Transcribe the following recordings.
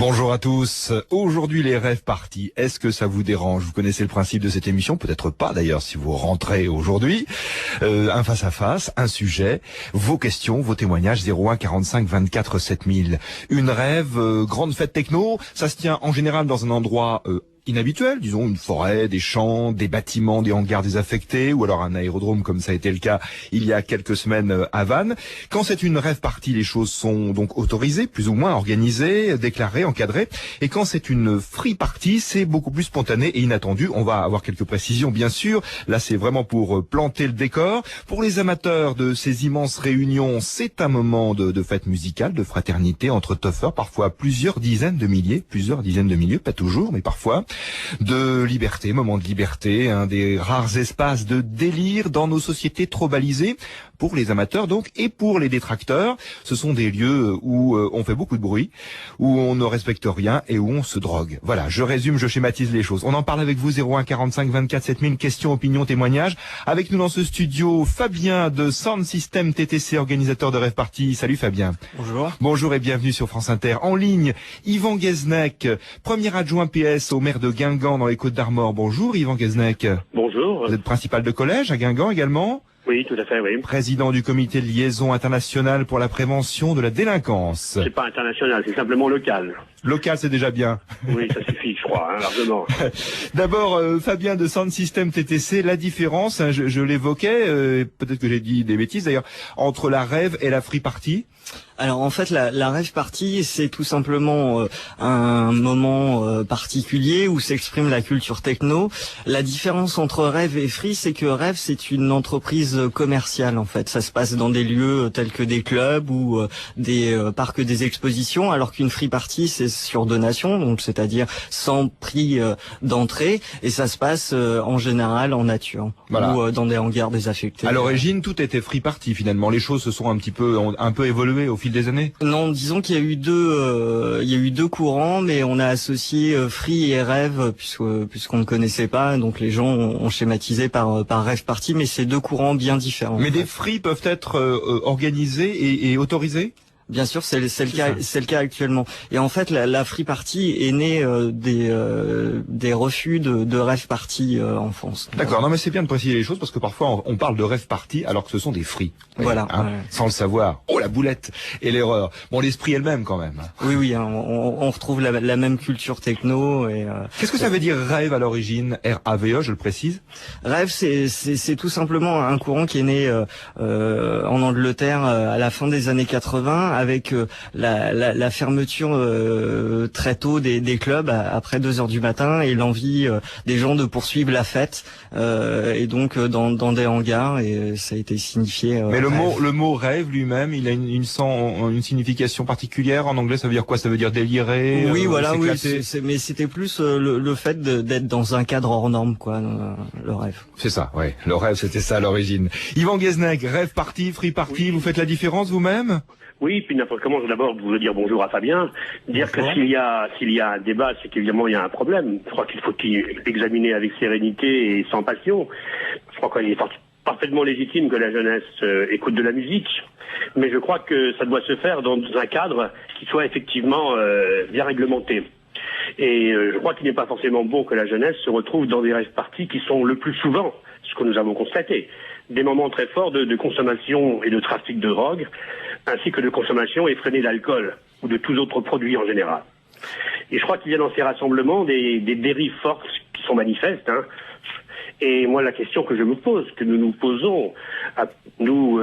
Bonjour à tous. Aujourd'hui, les rêves parties. Est-ce que ça vous dérange? Vous connaissez le principe de cette émission, peut-être pas d'ailleurs si vous rentrez aujourd'hui. Un face-à-face, un sujet, vos questions, vos témoignages, 01 45 24 7000. Une rêve, grande fête techno, ça se tient en général dans un endroit inhabituel, disons une forêt, des champs, des bâtiments, des hangars désaffectés, ou alors un aérodrome comme ça a été le cas il y a quelques semaines à Vannes. Quand c'est une rave party, les choses sont donc autorisées, plus ou moins organisées, déclarées, encadrées. Et quand c'est une free party, c'est beaucoup plus spontané et inattendu. On va avoir quelques précisions, bien sûr. Là, c'est vraiment pour planter le décor. Pour les amateurs de ces immenses réunions, c'est un moment de fête musicale, de fraternité entre toffeurs, parfois plusieurs dizaines de milliers, pas toujours, mais parfois. De liberté, moment de liberté, des rares espaces de délire dans nos sociétés trop balisées, pour les amateurs donc, et pour les détracteurs. Ce sont des lieux où on fait beaucoup de bruit, où on ne respecte rien et où on se drogue. Voilà, je résume, je schématise les choses. On en parle avec vous, 01 45 24 7000, questions, opinions, témoignages. Avec nous dans ce studio, Fabien de Sound System TTC, organisateur de Rave Party. Salut Fabien. Bonjour. Bonjour et bienvenue sur France Inter. En ligne, Yvan Guesnec, premier adjoint PS au maire de Guingamp dans les Côtes-d'Armor. Bonjour Yvan Guesnec. Bonjour. Vous êtes principal de collège à Guingamp également? Oui, tout à fait, oui. Président du comité de liaison internationale pour la prévention de la délinquance. C'est pas international, c'est simplement local. Local, c'est déjà bien. Oui, ça suffit, je crois, largement. D'abord, Fabien de Sound System TTC, la différence, je l'évoquais, peut-être que j'ai dit des bêtises d'ailleurs, entre la rave et la free party. Alors en fait, la rave party, c'est tout simplement un moment particulier où s'exprime la culture techno. La différence entre rave et free, c'est que rave, c'est une entreprise commerciale en fait. Ça se passe dans des lieux tels que des clubs ou des parcs des expositions, alors qu'une free party, c'est sur donation, donc c'est-à-dire sans prix d'entrée, et ça se passe en général en nature, voilà, ou dans des hangars désaffectés. À l'origine, tout était free party finalement. Les choses se sont un peu évoluées au fil des années. Non, disons qu'il y a eu deux courants, mais on a associé free et rave puisqu'on ne connaissait pas, donc les gens ont schématisé par rave party, mais c'est deux courants bien différents. Mais des free peuvent être organisés et autorisés? Bien sûr, c'est le cas actuellement. Et en fait, la free party est née des refus de rave party en France. D'accord. Non, mais c'est bien de préciser les choses parce que parfois on parle de rave party alors que ce sont des free. Voilà. Ouais. Sans le savoir. Oh, la boulette et l'erreur. Bon, l'esprit est le même quand même. Oui, on retrouve la même culture techno. Et qu'est-ce que ça veut dire rave à l'origine? R-A-V-E, je le précise. Rave, c'est tout simplement un courant qui est né en Angleterre à la fin des années 80. Avec la fermeture très tôt des clubs après 2 heures du matin et l'envie des gens de poursuivre la fête et donc dans des hangars, et ça a été signifié. Mais le mot rêve lui-même, il a une signification particulière. En anglais, ça veut dire quoi? Ça veut dire délirer? Oui, voilà, oui. Mais c'était plus le fait d'être dans un cadre hors norme, quoi. Le rêve. C'est ça, ouais. Le rêve, c'était ça à l'origine. Yvan Guesnec, rêve party, free party, oui. Vous faites la différence vous-même? Oui, puis n'importe comment, d'abord, vous dire bonjour à Fabien, dire que s'il y a un débat, c'est qu'évidemment il y a un problème. Je crois qu'il faut l'examiner avec sérénité et sans passion. Je crois qu'il est parfaitement légitime que la jeunesse écoute de la musique, mais je crois que ça doit se faire dans un cadre qui soit effectivement bien réglementé. Et je crois qu'il n'est pas forcément bon que la jeunesse se retrouve dans des rave parties qui sont le plus souvent, ce que nous avons constaté, des moments très forts de consommation et de trafic de drogue, ainsi que de consommation effrénée d'alcool ou de tous autres produits en général. Et je crois qu'il y a dans ces rassemblements des dérives fortes qui sont manifestes. Et moi, la question que je me pose, que nous nous posons, nous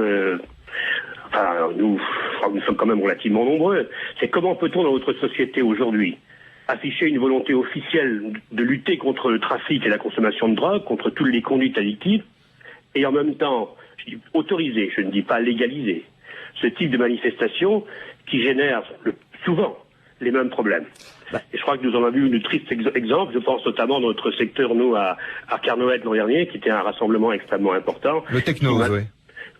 sommes quand même relativement nombreux, c'est comment peut-on dans notre société aujourd'hui afficher une volonté officielle de lutter contre le trafic et la consommation de drogue, contre toutes les conduites addictives, et en même temps autoriser, je ne dis pas légaliser, ce type de manifestation qui génère souvent les mêmes problèmes. Et je crois que nous en avons vu une triste exemple. Je pense notamment dans notre secteur, nous, à Carnoët l'an dernier, qui était un rassemblement extrêmement important. Le techno, oui.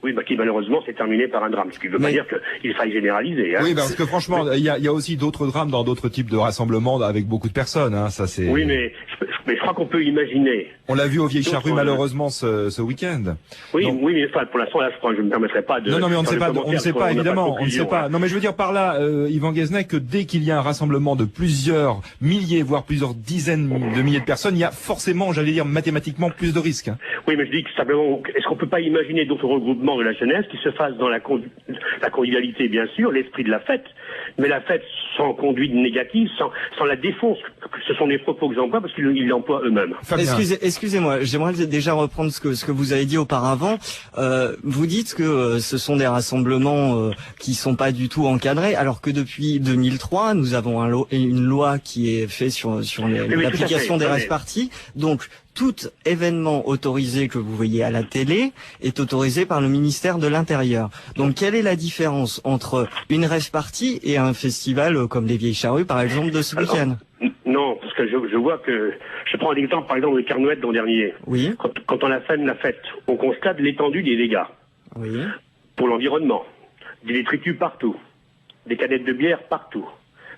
Oui, qui malheureusement s'est terminé par un drame. Ce qui ne veut pas dire qu'il faille généraliser. Oui, parce que franchement, il y a aussi d'autres drames dans d'autres types de rassemblements avec beaucoup de personnes. Ça c'est. Oui, mais je Mais je crois qu'on peut imaginer. On l'a vu aux Vieilles Charrues malheureusement ce week-end. Oui, Donc, oui, mais enfin, pour l'instant, là, je ne me permettrai pas de... Non, mais on ne sait pas, évidemment, on ne sait pas. Hein. Non, mais je veux dire par là, Yvan Guézenec, que dès qu'il y a un rassemblement de plusieurs milliers, voire plusieurs dizaines de milliers de personnes, il y a forcément, j'allais dire, mathématiquement plus de risques. Hein. Oui, mais je dis que simplement, est-ce qu'on peut pas imaginer d'autres regroupements de la jeunesse qui se fassent dans la convivialité, bien sûr, l'esprit de la fête, mais la fête sans conduite négative, sans la défonce. Ce sont des propos que j'emploie parce qu'ils l'emploient eux-mêmes. Excusez-moi, j'aimerais déjà reprendre ce que vous avez dit auparavant. Vous dites que ce sont des rassemblements qui sont pas du tout encadrés, alors que depuis 2003, nous avons une loi qui est faite sur l'application des rave-parties. Donc, tout événement autorisé que vous voyez à la télé est autorisé par le ministère de l'Intérieur. Donc, quelle est la différence entre une rave-party et un festival comme les Vieilles Charrues, par exemple, de ce week-end? Non, parce que je vois que... Je prends l'exemple, par exemple, de Carnouët l'an dernier. Oui. Quand on a fait la fête, on constate l'étendue des dégâts. Oui. Pour l'environnement. Des détritus partout. Des canettes de bière partout.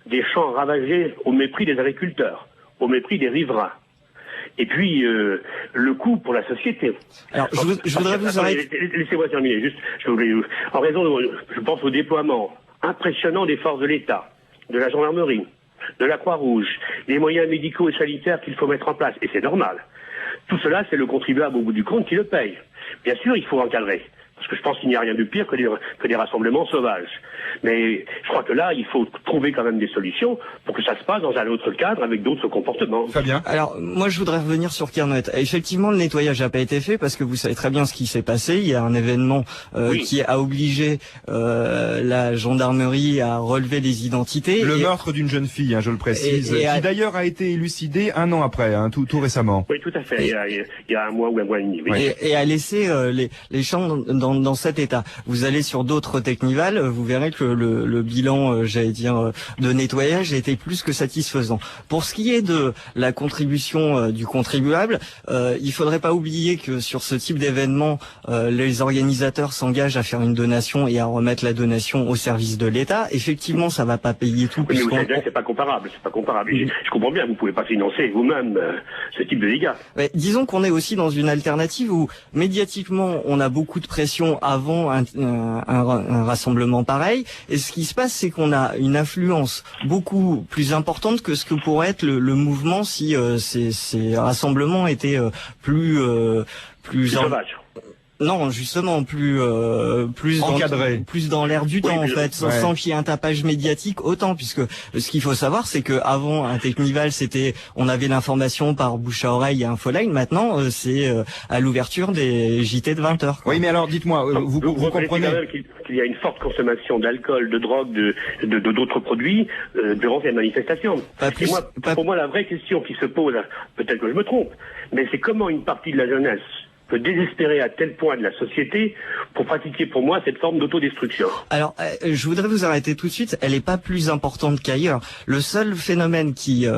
Des champs ravagés au mépris des agriculteurs. Au mépris des riverains. Et puis, le coût pour la société. Alors, je voudrais vous arrêter. Laissez-moi terminer. Juste, en raison, je pense au déploiement impressionnant des forces de l'État, de la gendarmerie, de la Croix-Rouge, des moyens médicaux et sanitaires qu'il faut mettre en place. Et c'est normal. Tout cela, c'est le contribuable au bout du compte qui le paye. Bien sûr, il faut encadrer. Parce que je pense qu'il n'y a rien de pire que des rassemblements sauvages. Mais je crois que là, il faut trouver quand même des solutions pour que ça se passe dans un autre cadre avec d'autres comportements. Fabien. Alors, moi, je voudrais revenir sur Carnouët. Effectivement, le nettoyage n'a pas été fait parce que vous savez très bien ce qui s'est passé. Il y a un événement qui a obligé la gendarmerie à relever les identités. Le meurtre d'une jeune fille, hein, je le précise, qui d'ailleurs a été élucidé un an après, hein, tout récemment. Oui, tout à fait. Il y a un mois ou un mois et demi. Oui. Et a laissé les champs dans cet état. Vous allez sur d'autres technivals, vous verrez que le bilan, j'allais dire, de nettoyage a été plus que satisfaisant. Pour ce qui est de la contribution du contribuable, il faudrait pas oublier que sur ce type d'événement, les organisateurs s'engagent à faire une donation et à remettre la donation au service de l'État. Effectivement, ça va pas payer tout. Oui, mais vous savez bien que c'est pas comparable. C'est pas comparable. Je comprends bien, vous pouvez pas financer vous-même ce type de dégâts. Mais disons qu'on est aussi dans une alternative où médiatiquement, on a beaucoup de pression avant un rassemblement pareil. Et ce qui se passe, c'est qu'on a une influence beaucoup plus importante que ce que pourrait être le mouvement si ces rassemblements étaient plus sauvages. Non, justement, plus encadré, plus dans l'air du temps, en fait, sans qu'il y ait un tapage médiatique autant, puisque ce qu'il faut savoir, c'est que avant un technival, on avait l'information par bouche à oreille et infoline. Maintenant, c'est à l'ouverture des JT de 20h. Oui, mais alors, dites-moi, vous comprenez quand même qu'il y a une forte consommation d'alcool, de drogue, de d'autres produits durant ces manifestations. Pour moi, la vraie question qui se pose, peut-être que je me trompe, mais c'est comment une partie de la jeunesse peut désespérer à tel point de la société pour pratiquer pour moi cette forme d'autodestruction. Alors, je voudrais vous arrêter tout de suite. Elle n'est pas plus importante qu'ailleurs. Le seul phénomène qui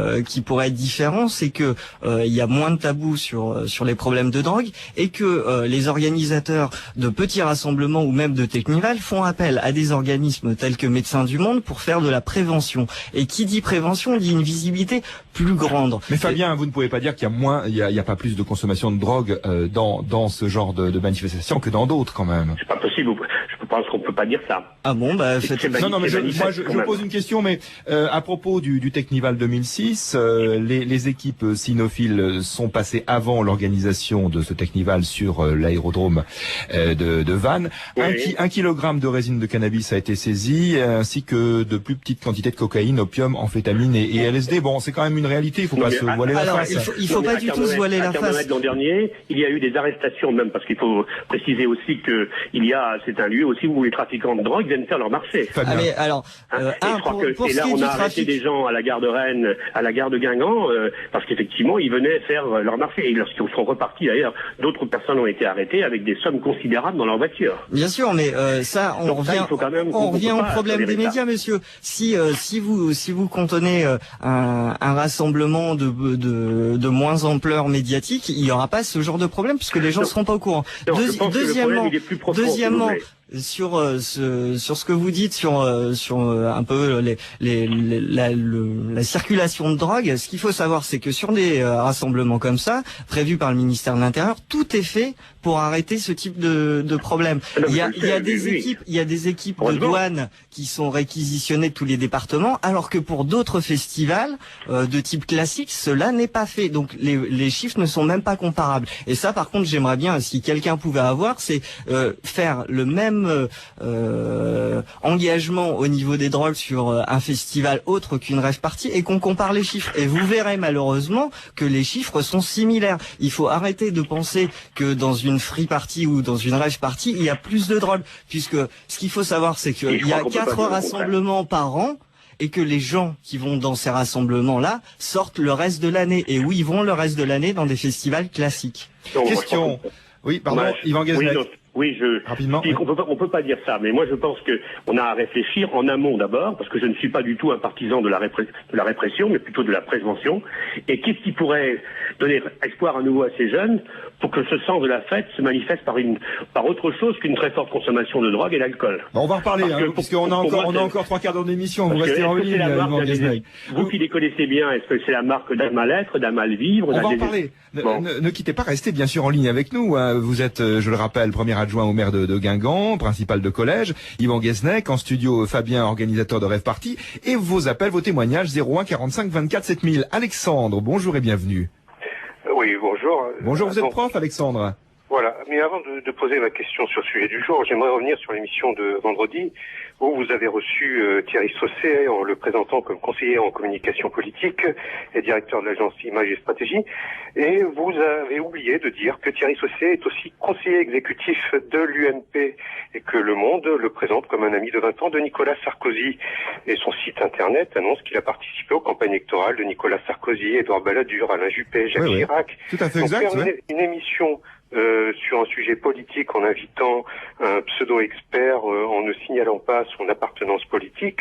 pourrait être différent, c'est que il y a moins de tabous sur les problèmes de drogue et que les organisateurs de petits rassemblements ou même de technival font appel à des organismes tels que Médecins du Monde pour faire de la prévention. Et qui dit prévention dit une visibilité plus grande. Mais Fabien, vous ne pouvez pas dire qu'il y a pas plus de consommation de drogue dans ce genre de manifestation que dans d'autres, quand même. C'est pas possible. Je pense qu'on peut pas dire ça. Ah bon, bah non, mais je pose une question, mais à propos du Technival 2006, les équipes cynophiles sont passées avant l'organisation de ce Technival sur l'aérodrome de Vannes. Oui. 1 kilogramme de résine de cannabis a été saisi, ainsi que de plus petites quantités de cocaïne, opium, amphétamine et LSD. Bon, c'est quand même une réalité, il faut pas se voiler la face. Il faut pas du tout se voiler la face. L'an dernier, il y a eu des arrestations même, parce qu'il faut préciser aussi que c'est un lieu aussi où les trafiquants de drogue viennent faire leur marché. Ah mais alors, je crois que là on a arrêté des gens à la gare de Rennes, à la gare de Guingamp, parce qu'effectivement ils venaient faire leur marché. Et lorsqu'ils sont repartis d'ailleurs, d'autres personnes ont été arrêtées avec des sommes considérables dans leur voiture. Bien sûr, mais ça, on revient au problème des médias, monsieur. Si vous contenez un rassemblement de moins ampleur médiatique, il n'y aura pas ce genre de problème puisque les gens ne seront pas au courant. Deuxièmement, sur ce que vous dites sur un peu la circulation de drogue, ce qu'il faut savoir, c'est que sur des rassemblements comme ça, prévus par le ministère de l'Intérieur, tout est fait pour arrêter ce type de problème. Il y a des équipes de douane qui sont réquisitionnées de tous les départements, alors que pour d'autres festivals de type classique, cela n'est pas fait. Donc les chiffres ne sont même pas comparables. Et ça, par contre, j'aimerais bien, si quelqu'un pouvait avoir, c'est faire le même engagement au niveau des drogues sur un festival autre qu'une rave party et qu'on compare les chiffres. Et vous verrez malheureusement que les chiffres sont similaires. Il faut arrêter de penser que dans une free party ou dans une rave party, il y a plus de drogue. Puisque ce qu'il faut savoir, c'est qu'il y a 4 rassemblements par an et que les gens qui vont dans ces rassemblements-là sortent le reste de l'année. Et oui, ils vont le reste de l'année dans des festivals classiques. Question. Oui, pardon, Yvan Guesnec. Oui, rapidement. On peut pas dire ça, mais moi je pense que on a à réfléchir en amont d'abord, parce que je ne suis pas du tout un partisan de la répression, mais plutôt de la prévention. Et qu'est-ce qui pourrait donner espoir à nouveau à ces jeunes pour que ce sens de la fête se manifeste par autre chose qu'une très forte consommation de drogue et d'alcool. Bon, on va reparler, puisqu'on a encore 3 quarts d'heure d'émission. Vous restez en ligne, Yvan Guesnec. Vous qui les connaissez bien, est-ce que c'est la marque d'un mal-être, d'un mal-vivre? On va en parler. Ne quittez pas, restez bien sûr en ligne avec nous. Vous êtes, je le rappelle, premier adjoint au maire de Guingamp, principal de collège, Yvan Guesnec, en studio Fabien, organisateur de Rêve Party, et vos appels, vos témoignages 01 45 24 7000. Alexandre, bonjour et bienvenue. Oui, bonjour. Bonjour, vous êtes prof, Alexandre. Voilà, mais avant de poser ma question sur le sujet du jour, j'aimerais revenir sur l'émission de vendredi où vous avez reçu Thierry Sausset en le présentant comme conseiller en communication politique et directeur de l'agence Image et Stratégie, et vous avez oublié de dire que Thierry Sausset est aussi conseiller exécutif de l'UMP et que Le Monde le présente comme un ami de 20 ans de Nicolas Sarkozy. Et son site internet annonce qu'il a participé aux campagnes électorales de Nicolas Sarkozy, Édouard Balladur, Alain Juppé, Jacques Chirac. Tout à fait donc, exact. Faire une émission sur un sujet politique en invitant un pseudo-expert en ne signalant pas son appartenance politique,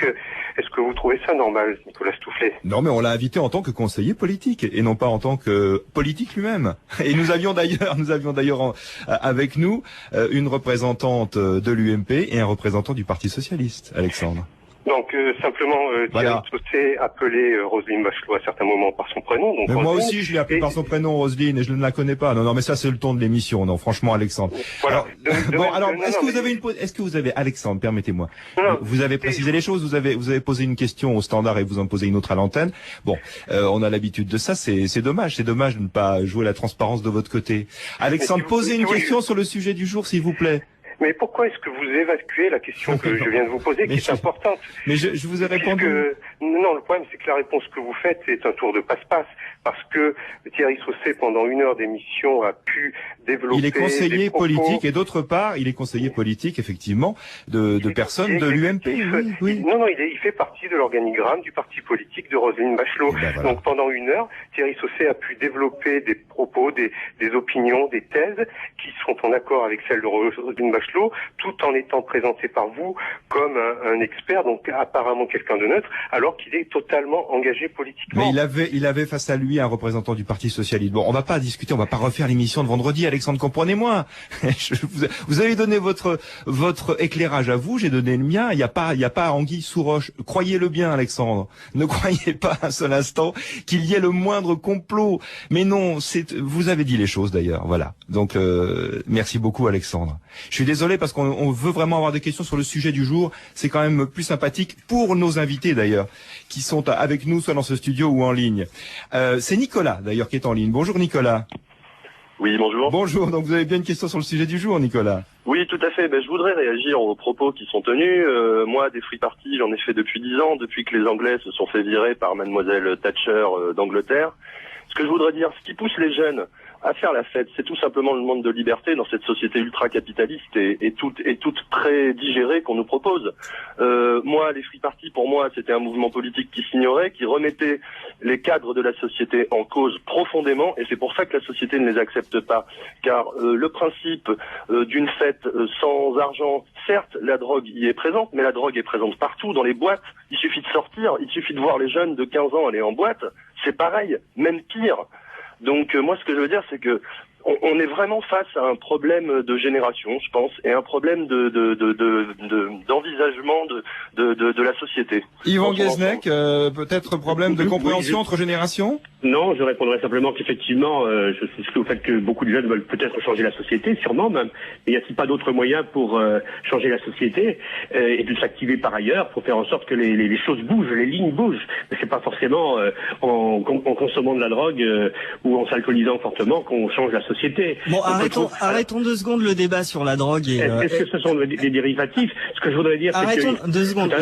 est-ce que vous trouvez ça normal, Nicolas Stoufflet? Non, mais on l'a invité en tant que conseiller politique et non pas en tant que politique lui-même. Et nous avions d'ailleurs avec nous une représentante de l'UMP et un représentant du Parti socialiste, Alexandre. Donc simplement Thierry Sausset appelé Roselyne Bachelot à certains moments par son prénom. Donc mais moi aussi je l'ai appelé par son prénom, Roselyne, et je ne la connais pas. Non, mais ça c'est le ton de l'émission. Non, franchement, Alexandre. Voilà. Est-ce que vous avez, Alexandre, permettez-moi. Vous avez précisé les choses. Vous avez posé une question au standard et vous en posez une autre à l'antenne. Bon, on a l'habitude de ça. C'est dommage. C'est dommage de ne pas jouer la transparence de votre côté. Alexandre, posez une question sur le sujet du jour, s'il vous plaît. Mais pourquoi est-ce que vous évacuez la question que je viens de vous poser, qui est importante? Mais je vous ai répondu. Non, le problème, c'est que la réponse que vous faites est un tour de passe-passe. Parce que Thierry Sausset, pendant 1 heure d'émission, a pu développer... Il est conseiller politique, et d'autre part, il est conseiller politique, effectivement, de personnes de l'UMP. Oui. Non, il fait partie de l'organigramme du parti politique de Roselyne Bachelot. Voilà. Donc pendant 1 heure, Thierry Sausset a pu développer des propos, des opinions, des thèses qui sont en accord avec celles de Roselyne Bachelot, tout en étant présenté par vous comme un expert, donc apparemment quelqu'un de neutre, alors qu'il est totalement engagé politiquement. Mais il avait face à lui un représentant du Parti socialiste. Bon, on va pas discuter, on va pas refaire l'émission de vendredi, Alexandre, comprenez-moi. Vous avez donné votre éclairage à vous, j'ai donné le mien. Il y a pas anguille sous roche. Croyez-le bien, Alexandre. Ne croyez pas un seul instant qu'il y ait le moindre complot. Mais non, vous avez dit les choses d'ailleurs. Voilà. Donc merci beaucoup, Alexandre. Je suis désolé parce qu'on veut vraiment avoir des questions sur le sujet du jour. C'est quand même plus sympathique pour nos invités d'ailleurs, qui sont avec nous soit dans ce studio ou en ligne. C'est Nicolas d'ailleurs qui est en ligne. Bonjour Nicolas. Oui, bonjour. Bonjour, donc vous avez bien une question sur le sujet du jour, Nicolas. Oui, tout à fait. Je voudrais réagir aux propos qui sont tenus. Moi, des free parties, j'en ai fait depuis 10 ans, depuis que les Anglais se sont fait virer par Mademoiselle Thatcher d'Angleterre. Ce que je voudrais dire, ce qui pousse les jeunes à faire la fête, c'est tout simplement le manque de liberté dans cette société ultra-capitaliste et toute très digérée qu'on nous propose. Moi, les free parties, pour moi, c'était un mouvement politique qui s'ignorait, qui remettait les cadres de la société en cause profondément, et c'est pour ça que la société ne les accepte pas. Car le principe d'une fête sans argent, certes, la drogue y est présente, mais la drogue est présente partout, dans les boîtes. Il suffit de sortir, il suffit de voir les jeunes de 15 ans aller en boîte, c'est pareil, même pire. Donc moi ce que je veux dire c'est que on est vraiment face à un problème de génération, je pense, et un problème d'envisagement de la société. Yvan Guesnec, peut-être problème de compréhension entre générations? Non, je répondrai simplement qu'effectivement, je souscris au fait que beaucoup de jeunes veulent peut-être changer la société, sûrement même. Mais y a-t-il pas d'autres moyens pour changer la société et de s'activer par ailleurs pour faire en sorte que les choses bougent, les lignes bougent? Mais c'est pas forcément en consommant de la drogue ou en s'alcoolisant fortement qu'on change la société. Bon, arrêtons 2 secondes le débat sur la drogue. Est-ce que ce sont des dérivatifs? Ce que je voudrais dire, c'est que... Arrêtons 2 secondes.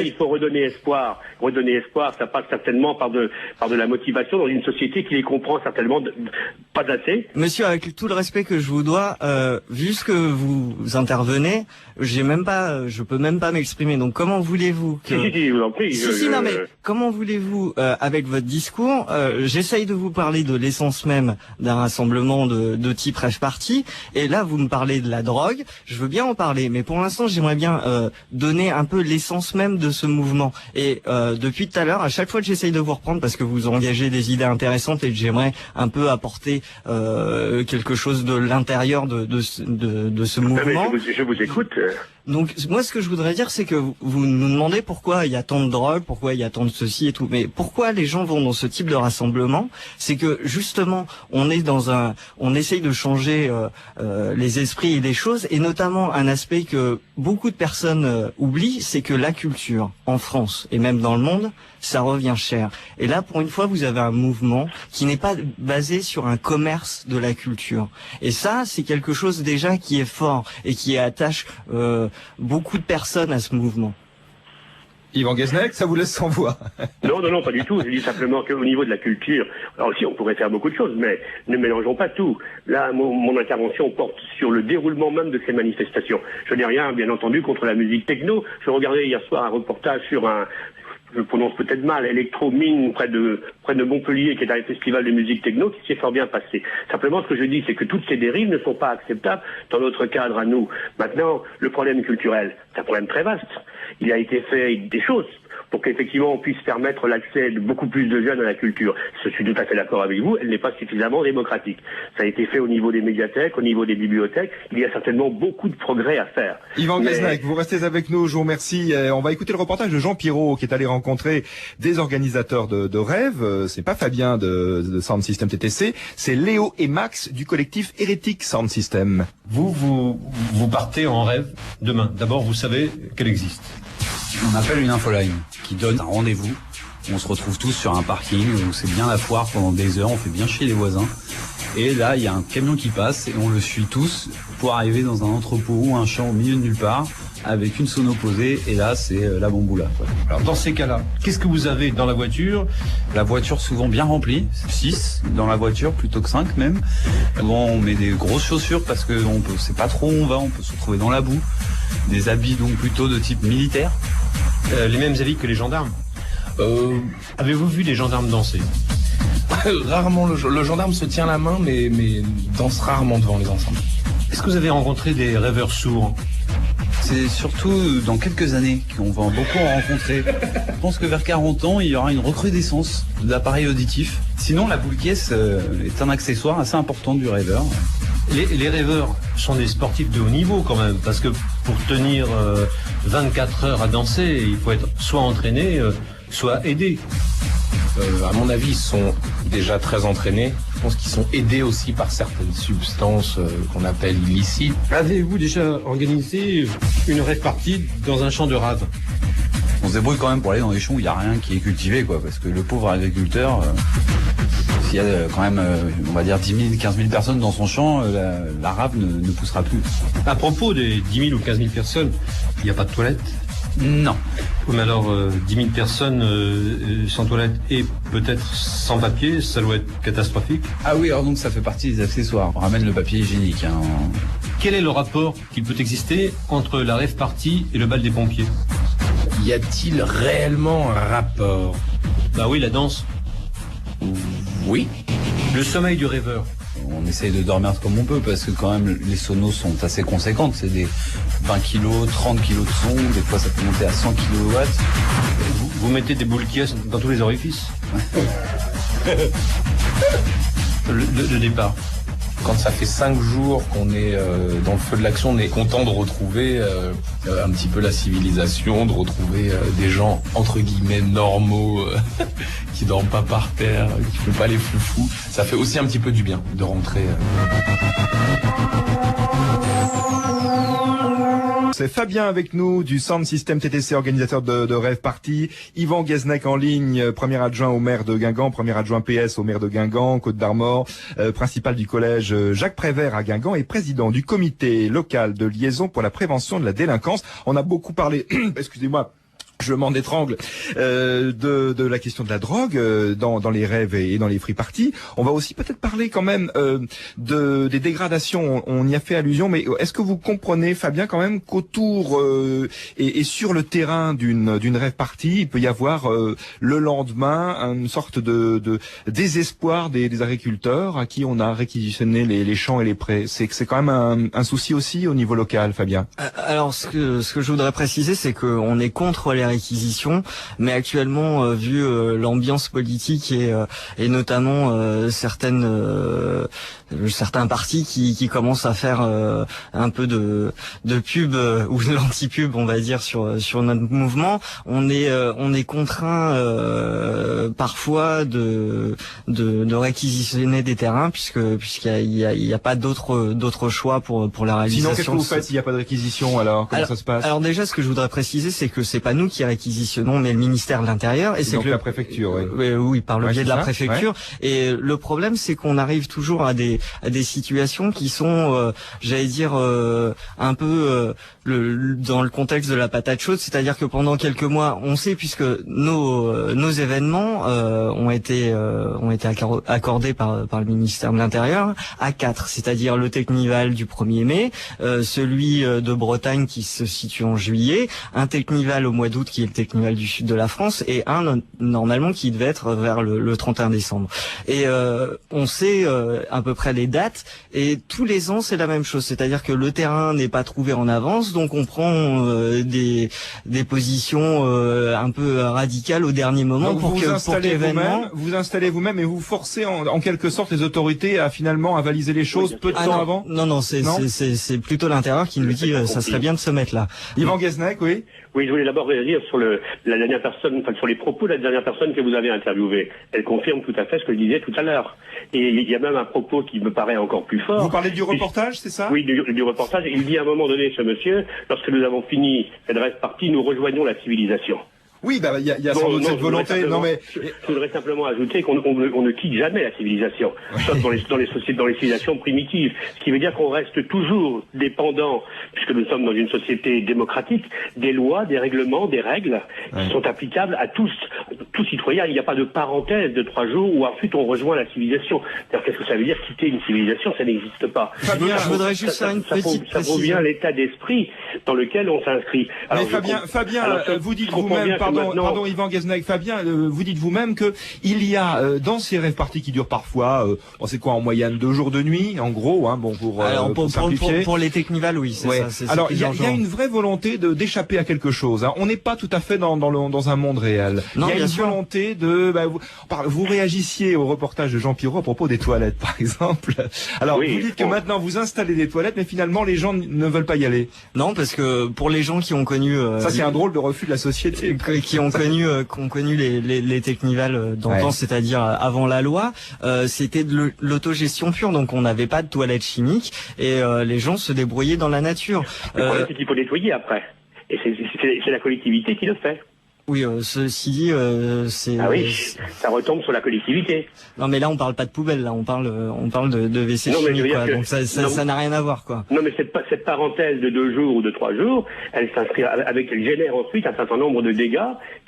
Il faut redonner espoir. Redonner espoir, ça passe certainement par de la motivation dans une société qui les comprend certainement pas assez. Monsieur, avec tout le respect que je vous dois, vu ce que vous intervenez, je peux même pas m'exprimer. Donc comment voulez-vous que... Si, je vous en prie. Non, mais comment voulez-vous, avec votre discours, j'essaye de vous parler de l'essence même d'un rassemblement de type rave party, et là vous me parlez de la drogue. Je veux bien en parler, mais pour l'instant j'aimerais bien donner un peu l'essence même de ce mouvement. Et depuis tout à l'heure, à chaque fois que j'essaye de vous reprendre, parce que vous engagez des idées intéressantes et que j'aimerais un peu apporter quelque chose de l'intérieur de ce mouvement. Je vous écoute. Donc moi ce que je voudrais dire c'est que vous nous demandez pourquoi il y a tant de drogue, pourquoi il y a tant de ceci et tout, mais pourquoi les gens vont dans ce type de rassemblement? C'est que justement on essaye de changer les esprits et les choses, et notamment un aspect que beaucoup de personnes oublient, c'est que la culture en France et même dans le monde, ça revient cher. Et là pour une fois vous avez un mouvement qui n'est pas basé sur un commerce de la culture, et ça c'est quelque chose déjà qui est fort et qui attache beaucoup de personnes à ce mouvement. Yvan Guesnec, ça vous laisse sans voix. Non, pas du tout. Je dis simplement qu'au niveau de la culture, alors aussi on pourrait faire beaucoup de choses, mais ne mélangeons pas tout. Là, mon intervention porte sur le déroulement même de ces manifestations. Je n'ai rien, bien entendu, contre la musique techno. Je regardais hier soir un reportage sur je prononce peut-être mal, Electro-Mine près de Montpellier, qui est un festival de musique techno qui s'est fort bien passé. Simplement, ce que je dis, c'est que toutes ces dérives ne sont pas acceptables dans notre cadre à nous. Maintenant, le problème culturel, c'est un problème très vaste. Il a été fait des choses pour qu'effectivement on puisse permettre l'accès de beaucoup plus de jeunes à la culture. Je suis tout à fait d'accord avec vous, elle n'est pas suffisamment démocratique. Ça a été fait au niveau des médiathèques, au niveau des bibliothèques. Il y a certainement beaucoup de progrès à faire. Yvan Guesnec, vous restez avec nous, je vous remercie. On va écouter le reportage de Jean Pirot qui est allé rencontrer des organisateurs de rêves. C'est pas Fabien de Sound System TTC, c'est Léo et Max du collectif Hérétique Sound System. Vous partez en rêve demain. D'abord, vous savez qu'elle existe. On appelle une infoline qui donne un rendez-vous. On se retrouve tous sur un parking où c'est bien la foire pendant des heures, on fait bien chier les voisins. Et là, il y a un camion qui passe et on le suit tous pour arriver dans un entrepôt ou un champ au milieu de nulle part avec une sono posée, et là, c'est la bamboula. Alors, dans ces cas-là, qu'est-ce que vous avez dans la voiture? La voiture souvent bien remplie, 6 dans la voiture plutôt que 5 même. Souvent, on met des grosses chaussures parce que on sait pas trop où on va, on peut se retrouver dans la boue. Des habits donc plutôt de type militaire. Les mêmes habits que les gendarmes. Avez-vous vu les gendarmes danser? Rarement, le gendarme se tient la main, mais danse rarement devant les enfants. Est-ce que vous avez rencontré des rêveurs sourds? C'est surtout dans quelques années qu'on va beaucoup en rencontrer. Je pense que vers 40 ans, il y aura une recrudescence d'appareils auditifs. Sinon, la boule caisse est un accessoire assez important du rêveur. Les rêveurs sont des sportifs de haut niveau quand même, parce que pour tenir 24 heures à danser, il faut être soit entraîné, soit aidé. À mon avis, ils sont déjà très entraînés. Je pense qu'ils sont aidés aussi par certaines substances qu'on appelle illicites. Avez-vous déjà organisé une rave party dans un champ de rave? On se débrouille quand même pour aller dans des champs où il n'y a rien qui est cultivé, quoi, parce que le pauvre agriculteur, s'il y a quand même, on va dire 10 000, 15 000 personnes dans son champ, la rave ne poussera plus. À propos des 10 000 ou 15 000 personnes, il n'y a pas de toilettes? Non. Mais alors, 10 000 personnes sans toilette et peut-être sans papier, ça doit être catastrophique. Ah oui, alors donc ça fait partie des accessoires. On ramène le papier hygiénique. Quel est le rapport qu'il peut exister entre la rave party et le bal des pompiers? Y a-t-il réellement un rapport? Bah oui, la danse. Oui. Le sommeil du rêveur. On essaye de dormir comme on peut parce que quand même les sonos sont assez conséquentes. C'est des 20 kilos, 30 kilos de son, des fois ça peut monter à 100 kilowatts. Vous mettez des boules qui dans tous les orifices. Le départ. Quand ça fait 5 jours qu'on est dans le feu de l'action, on est content de retrouver un petit peu la civilisation, de retrouver des gens entre guillemets normaux qui dorment pas par terre, qui font pas les foufous. Ça fait aussi un petit peu du bien de rentrer. C'est Fabien avec nous du Sound System TTC, organisateur de Rêve Party. Yvan Guesnec en ligne, premier adjoint au maire de Guingamp, premier adjoint PS au maire de Guingamp, Côte d'Armor, principal du collège Jacques Prévert à Guingamp et président du comité local de liaison pour la prévention de la délinquance. On a beaucoup parlé, excusez-moi, je m'en étrangle, de la question de la drogue dans les rêves et dans les free parties. On va aussi peut-être parler quand même des dégradations. On y a fait allusion, mais est-ce que vous comprenez, Fabien, quand même qu'autour et sur le terrain d'une rêve party, il peut y avoir le lendemain une sorte de désespoir des agriculteurs à qui on a réquisitionné les champs et les prés. C'est quand même un souci aussi au niveau local, Fabien. Alors ce que je voudrais préciser, c'est qu'on est contre les réquisitions, mais actuellement vu l'ambiance politique et notamment certains partis qui commencent à faire un peu de pub ou de l'anti-pub, on va dire, sur notre mouvement, on est contraint parfois de réquisitionner des terrains puisqu'il y a pas d'autre choix pour la réalisation. Sinon, qu'est-ce que vous faites s'il n'y a pas de réquisition alors? Comment ça se passe? Alors déjà, ce que je voudrais préciser, c'est que c'est pas nous qui réquisitionnons, mais le ministère de l'Intérieur, et c'est donc que la préfecture. Oui, par le biais de la ça, préfecture. Ouais. Et le problème, c'est qu'on arrive toujours à des situations qui sont, j'allais dire, un peu dans le contexte de la patate chaude, c'est-à-dire que pendant quelques mois, on sait, puisque nos événements ont été accordés par le ministère de l'Intérieur à 4, c'est-à-dire le Technival du 1er mai, celui de Bretagne qui se situe en juillet, un Technival au mois d'août qui est le Technival du sud de la France et un normalement qui devait être vers le 31 décembre. Et on sait à peu près les dates et tous les ans c'est la même chose, c'est-à-dire que le terrain n'est pas trouvé en avance, donc on prend des positions un peu radicales au dernier moment. Donc pour l'événement. Vous installez vous-même et vous forcez en quelque sorte les autorités à finalement avaliser les choses peu de temps avant. Non, c'est plutôt l'Intérieur qui nous dit ça serait bien de se mettre là. Yvan Guesnec, oui. Oui, je voulais d'abord réagir sur la dernière personne, enfin sur les propos de la dernière personne que vous avez interviewée. Elle confirme tout à fait ce que je disais tout à l'heure. Et il y a même un propos qui me paraît encore plus fort. Vous parlez du reportage, c'est ça? Oui, du reportage. Il dit à un moment donné, ce monsieur, lorsque nous avons fini cette rêve partie, nous rejoignons la civilisation. Oui, il y a sans doute cette volonté. Je voudrais simplement ajouter qu'on ne quitte jamais la civilisation, sauf dans les civilisations primitives. Ce qui veut dire qu'on reste toujours dépendant, puisque nous sommes dans une société démocratique, des lois, des règlements, des règles qui sont applicables à tout citoyen. Il n'y a pas de parenthèse de 3 jours où ensuite on rejoint la civilisation. C'est-à-dire, qu'est-ce que ça veut dire quitter une civilisation? Ça n'existe pas. Je voudrais juste faire une petite précision. Ça prouve bien l'état d'esprit dans lequel on s'inscrit. Mais Fabien, vous dites vous-même, pardon Yvan Guesnec, Fabien, vous dites vous-même que il y a dans ces rêves parties qui durent parfois, c'est quoi en moyenne 2 jours de nuit, en gros, pour simplifier. Pour les Technival, oui, c'est ça. Alors il y a une vraie volonté d'échapper à quelque chose. Hein. On n'est pas tout à fait dans un monde réel. Il y a une volonté de. Vous réagissiez au reportage de Jean Pirot à propos des toilettes, par exemple. Alors vous dites que maintenant vous installez des toilettes, mais finalement les gens ne veulent pas y aller. Non, parce que pour les gens qui ont connu ça c'est un drôle de refus de la société. Qui ont connu les Technival d'antan, c'est-à-dire avant la loi, c'était de l'autogestion pure, donc on n'avait pas de toilettes chimiques et les gens se débrouillaient dans la nature. Le problème c'est qu'il faut nettoyer après, et c'est la collectivité qui le fait. Oui, ceci dit, c'est. Ah oui, ça retombe sur la collectivité. Non, mais là, on parle pas de poubelle, là, on parle de WC chimique, quoi. Donc ça n'a rien à voir, quoi. Non, mais cette parenthèse de 2 jours ou de 3 jours, elle s'inscrit elle génère ensuite un certain nombre de dégâts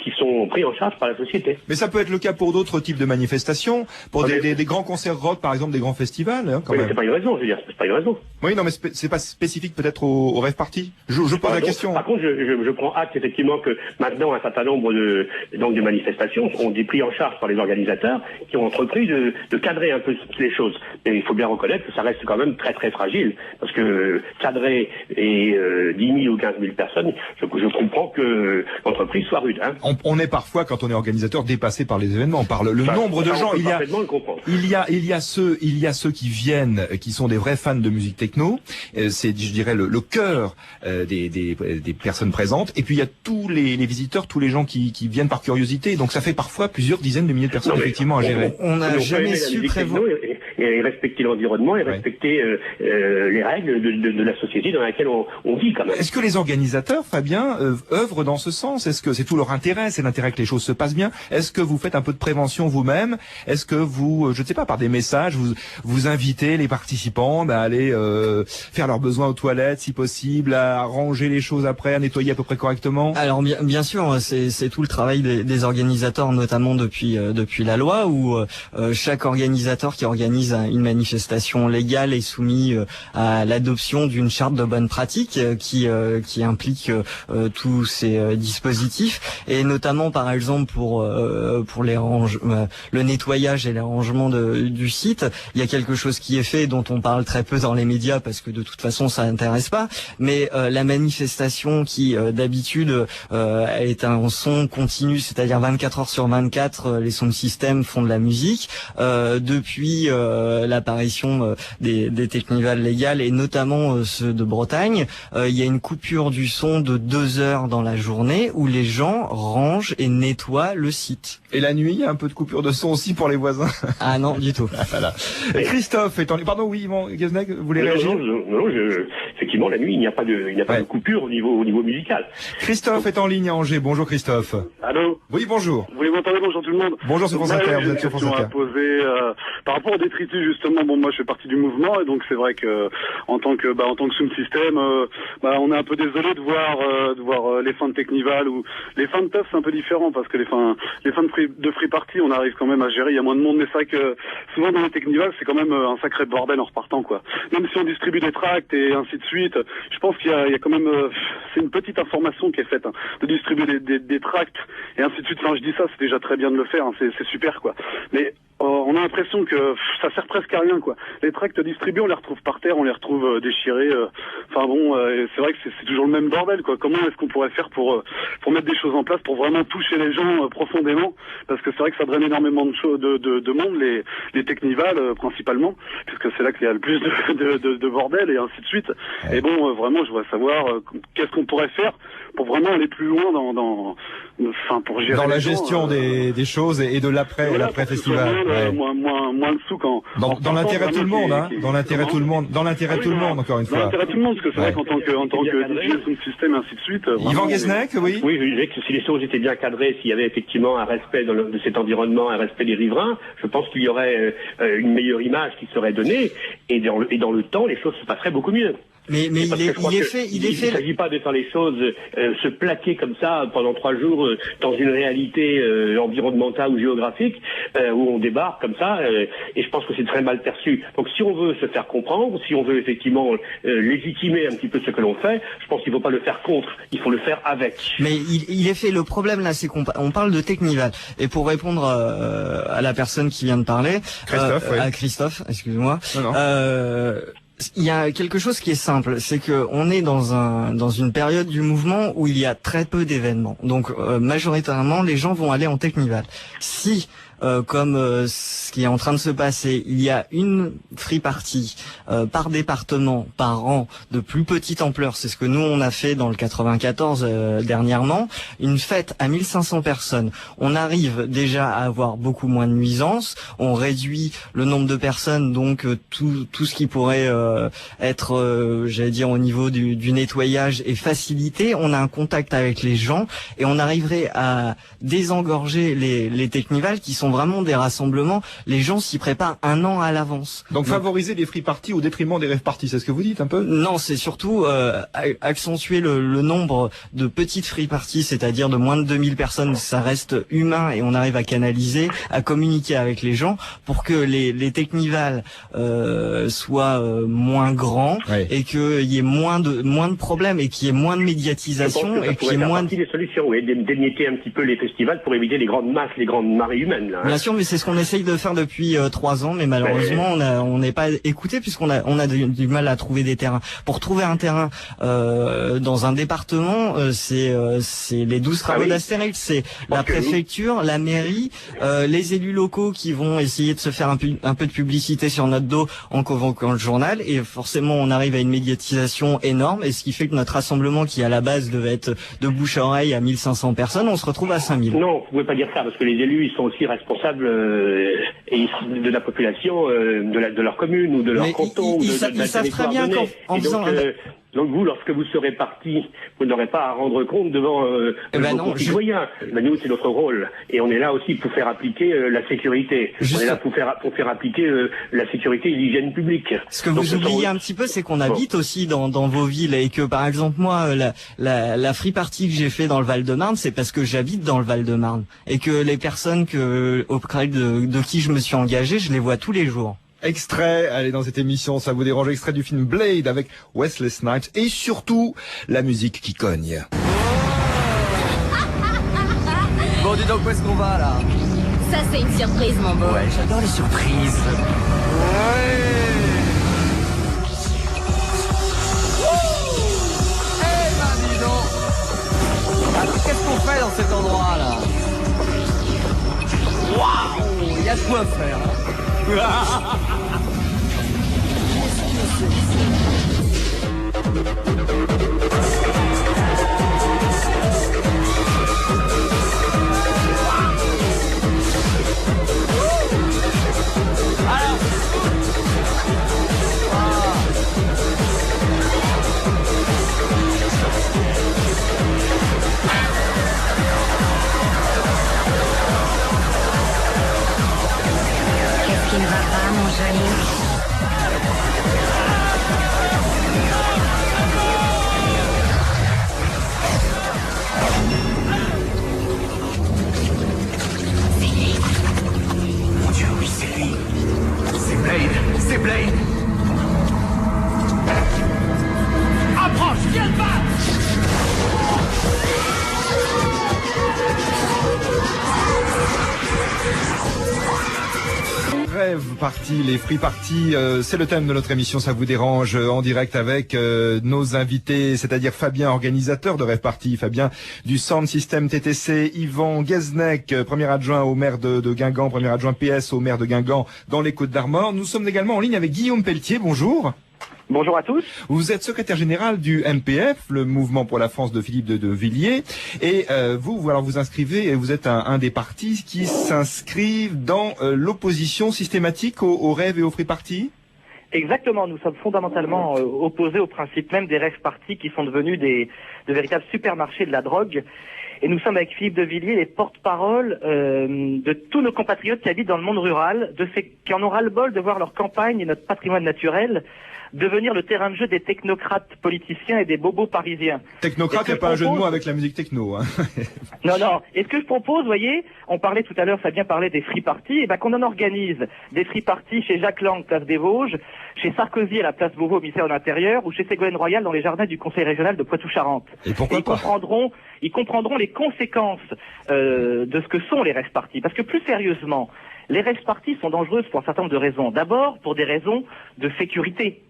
qui sont pris en charge par la société. Mais ça peut être le cas pour d'autres types de manifestations, pour des grands concerts rock, par exemple, des grands festivals, hein, quand même. C'est pas une raison, je veux dire, c'est pas une raison. Oui, non, mais c'est pas spécifique peut-être au rêve party. Je pose la question. Par contre, je prends acte effectivement que maintenant un certain nombre de manifestations ont été pris en charge par les organisateurs qui ont entrepris de cadrer un peu les choses. Mais il faut bien reconnaître que ça reste quand même très très fragile, parce que cadrer 10 000 ou 15 000 personnes, je comprends que l'entreprise soit rude. Hein. On est parfois, quand on est organisateur, dépassé par les événements, par le nombre de gens. Il y a ceux qui viennent, qui sont des vrais fans de musique techno. C'est, je dirais, le cœur des personnes présentes. Et puis il y a tous les visiteurs, tous les gens qui viennent par curiosité. Donc ça fait parfois plusieurs dizaines de milliers de personnes effectivement à gérer. On n'a jamais su prévoir. Et respecter l'environnement et respecter les règles de la société dans laquelle on vit quand même. Est-ce que les organisateurs, Fabien, œuvrent dans ce sens? Est-ce que c'est tout leur intérêt? C'est l'intérêt que les choses se passent bien? Est-ce que vous faites un peu de prévention vous-même? Est-ce que vous, je ne sais pas, par des messages, vous invitez les participants à aller faire leurs besoins aux toilettes, si possible, à ranger les choses après, à nettoyer à peu près correctement? Alors bien sûr, c'est tout le travail des organisateurs, notamment depuis la loi, où chaque organisateur qui organise une manifestation légale est soumis à l'adoption d'une charte de bonne pratique qui implique tous ces dispositifs, et notamment par exemple pour le nettoyage et les rangements du site. Il y a quelque chose qui est fait dont on parle très peu dans les médias parce que de toute façon ça n'intéresse pas, mais la manifestation qui d'habitude est un son continu, c'est-à-dire 24 heures sur 24, les sound systems font de la musique. Depuis l'apparition des technivals légales et notamment ceux de Bretagne, il y a une coupure du son de 2 heures dans la journée où les gens rangent et nettoient le site. Et la nuit, il y a un peu de coupure de son aussi pour les voisins? Ah non, du tout. Voilà. Christophe est en... Pardon, oui, Yvan Guesnec, vous voulez réagir? Non, effectivement, la nuit, il n'y a pas de coupure au niveau musical. Christophe est en ligne à Angers. Bonjour Christophe. Allô? Oui, bonjour. Vous m'entendez? Bonjour tout le monde. Bonjour sur France Inter, vous êtes sur France Inter. À poser, par rapport au détritus, justement, bon, moi je fais partie du mouvement, et donc c'est vrai que en tant que sound system, on est un peu désolé de voir les fins de Technival ou les fins de Teuf, c'est un peu différent, parce que les fins de free party, on arrive quand même à gérer, il y a moins de monde, mais c'est vrai que souvent dans les Technival, c'est quand même un sacré bordel en repartant, quoi. Même si on distribue des tracts et ainsi de suite, je pense qu'il y a quand même, c'est une petite information qui est faite, hein, de distribuer des tracts et ainsi de suite. Enfin, je dis ça, c'est déjà très bien de le faire, hein, c'est super, quoi. Mais on a l'impression que ça sert presque à rien, quoi. Les tracts distribués, on les retrouve par terre, on les retrouve déchirés. Enfin bon, c'est vrai que c'est toujours le même bordel, quoi. Comment est-ce qu'on pourrait faire pour mettre des choses en place pour vraiment toucher les gens profondément? Parce que c'est vrai que ça draine énormément de monde, les Technival principalement, puisque c'est là qu'il y a le plus de bordel et ainsi de suite. Ouais. Et bon, vraiment, je voudrais savoir qu'est-ce qu'on pourrait faire pour vraiment aller plus loin pour gérer dans la gestion des choses et de l'après festival. Moins de sous quand. Dans l'intérêt de tout le monde, hein. Dans l'intérêt de tout le monde. Dans l'intérêt de tout le monde, encore une fois. Dans l'intérêt de tout le monde, parce que c'est vrai qu'en tant que DJ, son système, ainsi de suite. Yvan Guesnec, oui. Oui, je disais que si les choses étaient bien cadrées, s'il y avait effectivement un respect de cet environnement, un respect des riverains, je pense qu'il y aurait une meilleure image qui serait donnée, et dans le temps, les choses se passeraient beaucoup mieux. Mais il ne s'agit pas de faire les choses se plaquer comme ça pendant 3 jours dans une réalité environnementale ou géographique où on débarque comme ça, et je pense que c'est très mal perçu. Donc si on veut se faire comprendre, si on veut effectivement légitimer un petit peu ce que l'on fait, je pense qu'il ne faut pas le faire contre, il faut le faire avec. Mais il est fait, le problème là, c'est qu'on parle de Technival, et pour répondre à la personne qui vient de parler, à Christophe, excuse-moi. Il y a quelque chose qui est simple, c'est que on est dans une période du mouvement où il y a très peu d'événements. Donc majoritairement les gens vont aller en Technival. Si comme ce qui est en train de se passer, il y a une free party par département, par an, de plus petite ampleur, c'est ce que nous on a fait dans le 94 dernièrement, une fête à 1500 personnes, on arrive déjà à avoir beaucoup moins de nuisances, on réduit le nombre de personnes, donc tout ce qui pourrait être, j'allais dire, au niveau du nettoyage est facilité, on a un contact avec les gens, et on arriverait à désengorger les Technival qui sont vraiment des rassemblements, les gens s'y préparent 1 an à l'avance. Donc favoriser les free parties au détriment des rave parties, c'est ce que vous dites un peu? Non, c'est surtout accentuer le nombre de petites free parties, c'est-à-dire de moins de 2000 personnes, ça reste humain et on arrive à canaliser, à communiquer avec les gens pour que les Technival soient moins grand, ouais, et qu'il y ait moins de problèmes, et qu'il y ait moins de médiatisation, et qu'il y ait moins de... des solutions, oui, d'émietter un petit peu les festivals pour éviter les grandes masses, les grandes marées humaines. Là, hein. Bien sûr, mais c'est ce qu'on essaye de faire depuis 3 ans, mais malheureusement on n'est pas écouté, puisqu'on a du mal à trouver des terrains. Pour trouver un terrain dans un département, c'est les 12 travaux d'Astérix, c'est la préfecture, la mairie, les élus locaux qui vont essayer de se faire un peu de publicité sur notre dos en convoquant le journal, et forcément on arrive à une médiatisation énorme, et ce qui fait que notre rassemblement, qui à la base devait être de bouche à oreille à 1500 personnes, on se retrouve à 5000. Non, vous pouvez pas dire ça, parce que les élus, ils sont aussi responsables de la population, de leur commune ou de leur canton. Ils savent très bien qu'en faisant... Donc vous, lorsque vous serez parti, vous n'aurez pas à rendre compte devant vos concitoyens. Nous, c'est notre rôle. Et on est là aussi pour faire appliquer la sécurité. On est là pour faire appliquer la sécurité et l'hygiène publique. Ce que vous oubliez un petit peu, c'est qu'on habite aussi dans vos villes, et que par exemple moi, la free party que j'ai fait dans le Val-de-Marne, c'est parce que j'habite dans le Val-de-Marne, et que les personnes auprès de qui je me suis engagé, je les vois tous les jours. Extrait, allez, dans cette émission, ça vous dérange, extrait du film Blade avec Wesley Snipes, et surtout la musique qui cogne. Bon, dis donc, où est-ce qu'on va là? Ça, c'est une surprise, mon beau. Ouais, j'adore les surprises. Ouais. Eh ben, dis donc. Alors, qu'est-ce qu'on fait dans cet endroit là? Waouh, il y a de quoi faire. Qu'est-ce qui ne va pas, mon joli? Mon Dieu, oui, c'est lui. C'est Blade. C'est Blade. Approche, viens te battre. Rêve party, les free parties, c'est le thème de notre émission, ça vous dérange, en direct avec nos invités, c'est-à-dire Fabien, organisateur de Rêve Party, Fabien du Sound System TTC, Yvan Guesnec, premier adjoint au maire de Guingamp, premier adjoint PS au maire de Guingamp dans les Côtes-d'Armor. Nous sommes également en ligne avec Guillaume Pelletier, bonjour. Bonjour à tous. Vous êtes secrétaire général du MPF, le Mouvement pour la France de Philippe de Villiers, et vous inscrivez, et vous êtes un des partis qui s'inscrivent dans l'opposition systématique aux rêves et aux free parties. Exactement, nous sommes fondamentalement opposés au principe même des rêves parties qui sont devenus de véritables supermarchés de la drogue. Et nous sommes avec Philippe de Villiers les porte-parole de tous nos compatriotes qui habitent dans le monde rural, de ceux qui en ont ras-le-bol de voir leur campagne et notre patrimoine naturel devenir le terrain de jeu des technocrates politiciens et des bobos parisiens. Technocrate, il n'y a pas un jeu de mots avec la musique techno. Hein. Non. Et ce que je propose, vous voyez, on parlait tout à l'heure, Fabien parlait des free parties, et ben qu'on en organise des free parties chez Jacques Lang, place des Vosges, chez Sarkozy à la place Beauvau au ministère de l'Intérieur, ou chez Ségolène Royal dans les jardins du Conseil régional de Poitou-Charentes. Et pourquoi pas ? Ils comprendront les conséquences de ce que sont les rave parties. Parce que plus sérieusement, les rave parties sont dangereuses pour un certain nombre de raisons. D'abord, pour des raisons de sécurité.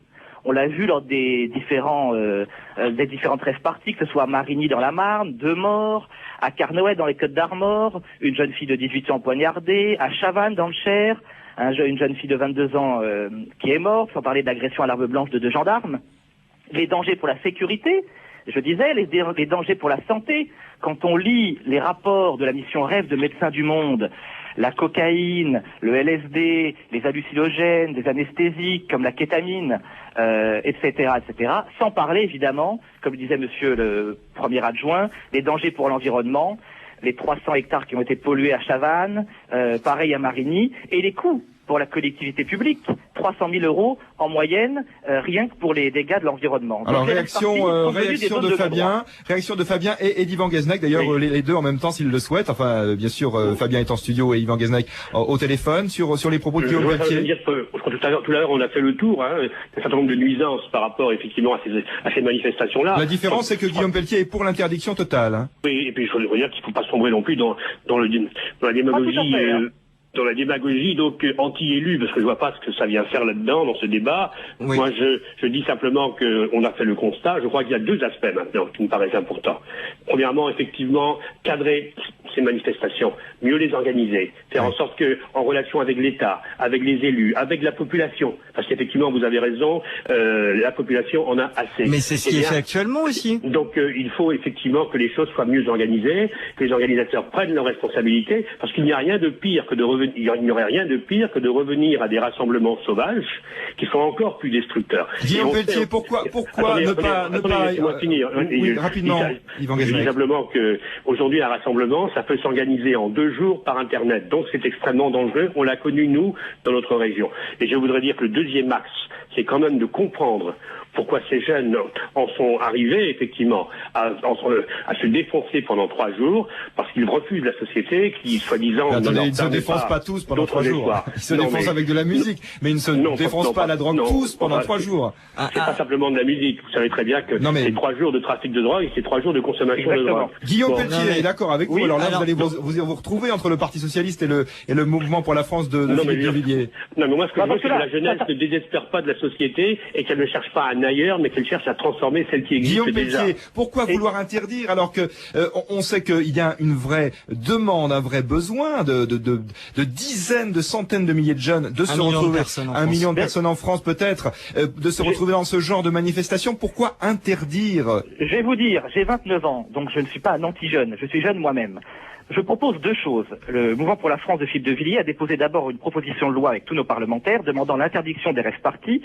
On l'a vu lors des différentes rave parties, que ce soit à Marigny dans la Marne, 2 morts, à Carnoët dans les Côtes-d'Armor, une jeune fille de 18 ans poignardée, à Chavannes dans le Cher, une jeune fille de 22 ans qui est morte, sans parler d'agression à l'arme blanche de 2 gendarmes. Les dangers pour la sécurité, je disais, les dangers pour la santé. Quand on lit les rapports de la mission Rêve de Médecins du Monde, la cocaïne, le LSD, les hallucinogènes, des anesthésiques comme la kétamine, etc., sans parler évidemment, comme disait monsieur le premier adjoint, des dangers pour l'environnement, les 300 hectares qui ont été pollués à Chavannes, pareil à Marigny, et les coûts pour la collectivité publique, 300 000 € en moyenne, rien que pour les dégâts de l'environnement. Alors réaction de Fabien et d'Yvan Guesnec, d'ailleurs oui. les deux en même temps s'ils le souhaitent. Enfin bien sûr Fabien est en studio et Yvan Guesnec au téléphone sur les propos de Guillaume Pelletier. Je crois tout à l'heure on a fait le tour, un certain nombre de nuisances par rapport effectivement à ces manifestations-là. La différence c'est que Guillaume Pelletier est pour l'interdiction totale. Hein. Oui, et puis je voudrais dire qu'il ne faut pas sombrer non plus dans la démagogie. Dans la démagogie donc anti-élu, parce que je vois pas ce que ça vient faire là-dedans dans ce débat. Oui. Moi, je dis simplement qu'on a fait le constat. Je crois qu'il y a deux aspects maintenant qui me paraissent importants. Premièrement, effectivement, cadrer ces manifestations, mieux les organiser, faire en sorte que, en relation avec l'État, avec les élus, avec la population, parce qu'effectivement, vous avez raison, la population en a assez. Mais c'est ce qui est fait actuellement aussi. Donc, il faut effectivement que les choses soient mieux organisées, que les organisateurs prennent leurs responsabilités, parce qu'il n'y a rien de pire que il n'y aurait rien de pire que de revenir à des rassemblements sauvages qui sont encore plus destructeurs. Guillaume Pelletier, pourquoi ne pas laissez-moi finir. Oui, rapidement, Yvan Guesnec. Je dis simplement que aujourd'hui un rassemblement, ça peut s'organiser en 2 jours par Internet. Donc c'est extrêmement dangereux. On l'a connu nous dans notre région. Et je voudrais dire que le deuxième axe, c'est quand même de comprendre pourquoi ces jeunes en sont arrivés effectivement à se défoncer pendant 3 jours, parce qu'ils refusent la société qui, soi-disant... Attendez, ils ne se défoncent pas tous pendant 3 jours. Ils se défoncent avec de la musique, mais ils ne se défoncent pas la drogue tous pendant 3 jours. C'est pas simplement de la musique. Vous savez très bien que c'est 3 jours de trafic de drogue et c'est 3 jours de consommation de drogue. Guillaume Pelletier est d'accord avec vous. Alors là, vous allez vous retrouver entre le Parti Socialiste et le Mouvement pour la France de Philippe de Villiers. Non, mais moi, ce que je veux, c'est que la jeunesse ne désespère pas de la société et qu'elle ne cherche pas un ailleurs, mais qu'elle cherche à transformer celle qui existe déjà. Guillaume Pelletier, pourquoi vouloir interdire alors que on sait qu'il y a une vraie demande, un vrai besoin de dizaines, de centaines de milliers de jeunes de se retrouver, 1 million de personnes en France peut-être, de se retrouver dans ce genre de manifestation. Pourquoi interdire? Je vais vous dire, j'ai 29 ans, donc je ne suis pas un anti-jeune, je suis jeune moi-même. Je propose 2 choses. Le Mouvement pour la France de Philippe de Villiers a déposé d'abord une proposition de loi avec tous nos parlementaires demandant l'interdiction des rave-parties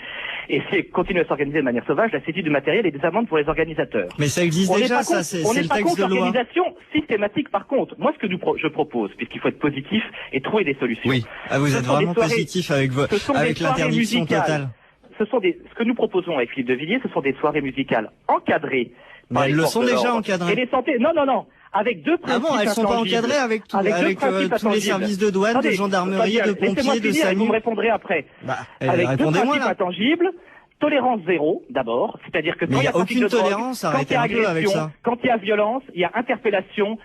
et si elle continue à s'organiser de manière sauvage, la saisie du matériel et des amendes pour les organisateurs. Mais ça existe déjà, ça, c'est le texte de loi. On n'est pas contre l'organisation systématique par contre. Moi, ce que je propose, puisqu'il faut être positif et trouver des solutions. Oui, vous êtes vraiment positif avec l'interdiction totale. Ce que nous proposons avec Philippe de Villiers, ce sont des soirées musicales encadrées. Mais elles le sont déjà encadrées. Et les santé, non. Avec 2 principes intangibles. Ah bon, elles sont pas encadrées avec tous les services de douane, de gendarmerie, de pompiers, de SAMU. Vous me répondrez après. Avec 2 principes intangibles. Tolérance zéro, d'abord. C'est-à-dire que quand il y a aucune tolérance, arrêtez un peu avec ça. Quand il y a violence, il y a interpellation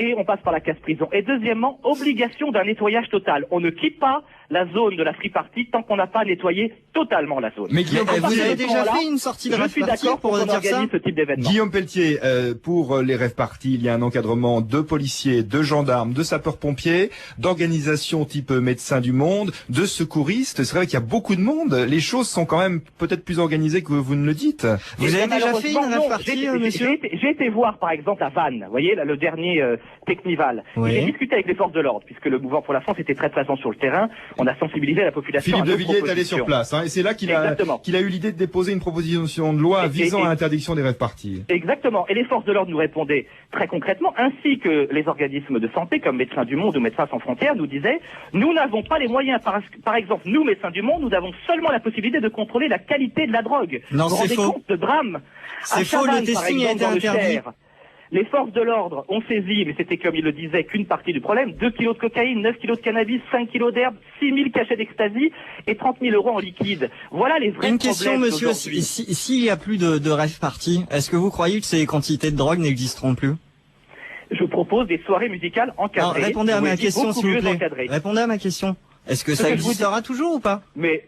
et on passe par la casse-prison. Et deuxièmement, obligation d'un nettoyage total. On ne quitte pas la zone de la free party tant qu'on n'a pas nettoyé totalement la zone. Mais Guillaume, vous avez déjà fait une sortie de rave party pour dire ça? Ce type d'événement. Guillaume Pelletier, pour les rave parties, il y a un encadrement de policiers, de gendarmes, de sapeurs-pompiers, d'organisations type Médecins du Monde, de secouristes. C'est vrai qu'il y a beaucoup de monde. Les choses sont quand même peut-être plus organisées que vous ne le dites. Vous avez déjà fait une rave party, monsieur? J'ai été voir, par exemple, à Vannes. Vous voyez, là, le dernier Technival. Oui. J'ai discuté avec les forces de l'ordre, puisque le Mouvement pour la France était très présent sur le terrain. On a sensibilisé la population. Philippe de Villiers est allé sur place, et c'est là qu'il a eu l'idée de déposer une proposition de loi visant à l'interdiction des rave parties. Exactement. Et les forces de l'ordre nous répondaient très concrètement, ainsi que les organismes de santé, comme Médecins du Monde ou Médecins sans frontières, nous disaient, nous n'avons pas les moyens. Par exemple, nous, Médecins du Monde, nous avons seulement la possibilité de contrôler la qualité de la drogue. Non, vous vous rendez compte de drame? C'est faux, le testing a été interdit. Les forces de l'ordre ont saisi, mais c'était comme il le disait, qu'une partie du problème, 2 kilos de cocaïne, 9 kilos de cannabis, 5 kilos d'herbe, 6 000 cachets d'ecstasy et 30 000 euros en liquide. Voilà les vrais problèmes. Une question, monsieur, s'il y a plus de rave party, est-ce que vous croyez que ces quantités de drogue n'existeront plus? Je propose des soirées musicales encadrées. Non, répondez à ma question, s'il vous plaît. Répondez à ma question. Est-ce que ça existera toujours ou pas? Mais